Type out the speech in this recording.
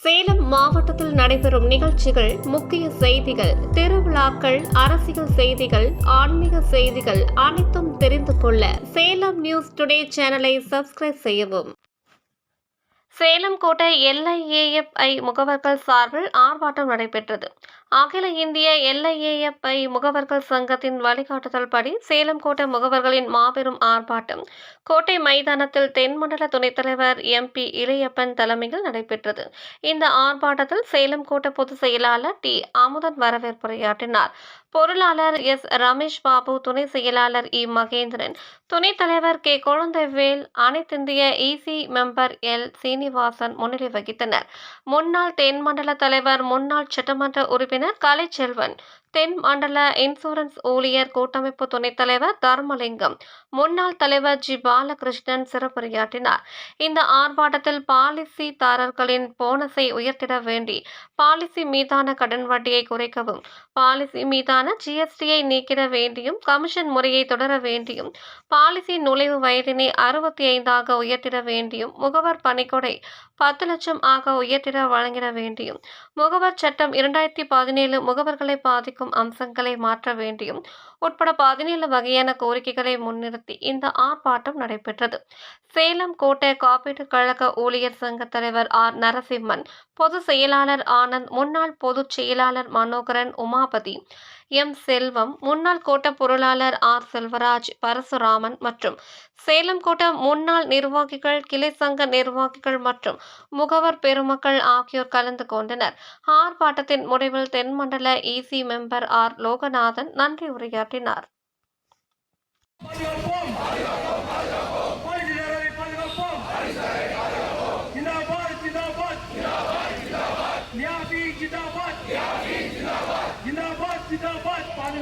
சேலம் மாவட்டத்தில் நடைபெறும் நிகழ்ச்சிகள், முக்கிய செய்திகள், திருவிழாக்கள், அரசியல் செய்திகள், ஆன்மீக செய்திகள் அனைத்தும் தெரிந்து கொள்ள சேலம் நியூஸ் டுடே சேனலை சப்ஸ்கிரைப் செய்யவும். சேலம் கோட்டை LIAFI முகவர்கள் சார்பில் ஆர்ப்பாட்டம் நடைபெற்றது. அகில இந்திய LIAFI முகவர்கள் சங்கத்தின் வழிகாட்டுதல் படி சேலம் கோட்டை முகவர்களின் மாபெரும் ஆர்ப்பாட்டம் கோட்டை மைதானத்தில் தென்மண்டல துணைத் தலைவர் MP இளையப்பன் தலைமையில் நடைபெற்றது. இந்த ஆர்ப்பாட்டத்தில் சேலம் கோட்டை பொதுச் செயலாளர் T. அமுதன் வரவேற்புரையாற்றினார். பொருளாளர் S. ரமேஷ் பாபு, துணை செயலாளர் E. மகேந்திரன், துணைத் தலைவர் K. குழந்தைவேல், அனைத்திந்திய EC மெம்பர் L. சீனிவாசன் முன்னிலை வகித்தனர். முன்னாள் தென்மண்டல தலைவர், முன்னாள் சட்டமன்ற உறுப்பினர் கலைச்செல்வன், தென் மண்டல இன்சூரன்ஸ் ஊழியர் கூட்டமைப்பு துணைத் தலைவர் தர்மலிங்கம், முன்னாள் தலைவர் G. பாலகிருஷ்ணன் சிறப்புரையாற்றினார். இந்த ஆர்ப்பாட்டத்தில் பாலிசிதாரர்களின் போனஸை உயர்த்திட வேண்டி, பாலிசி மீதான கடன் வட்டியை குறைக்கவும், பாலிசி மீதான GSTயை நீக்கிட வேண்டியும், கமிஷன் முறையை தொடர வேண்டியும், பாலிசி நுழைவு வயதினை 65 உயர்த்திட வேண்டியும், முகவர் பணிக்கொடை 10 லட்சம் ஆக உயர்த்திட வழங்கிட வேண்டியும், முகவர் சட்டம் 2017 முகவர்களை பாதிக்கும் அம்சங்களை மாற்ற வேண்டியும் உட்பட 17 வகையான கோரிக்கைகளை முன்னிறுத்தி இந்த ஆர்ப்பாட்டம் நடைபெற்றது. சேலம் கோட்டை காப்பீட்டு கழக ஊழியர் சங்க தலைவர் R. நரசிம்மன், பொதுச் செயலாளர் ஆனந்த், முன்னாள் பொதுச் செயலாளர் மனோகரன், உமாபதி, M. செல்வம், முன்னாள் கோட்ட பொருளாளர் R. செல்வராஜ், பரசுராமன் மற்றும் சேலம் கோட்ட முன்னாள் நிர்வாகிகள், கிளை சங்க நிர்வாகிகள் மற்றும் முகவர் பெருமக்கள் ஆகியோர் கலந்து கொண்டனர். ஆர்ப்பாட்டத்தின் முடிவில் தென்மண்டல EC மெம்பர் R. லோகநாதன் நன்றி உரையாற்றினார். जिंदाबाद पानी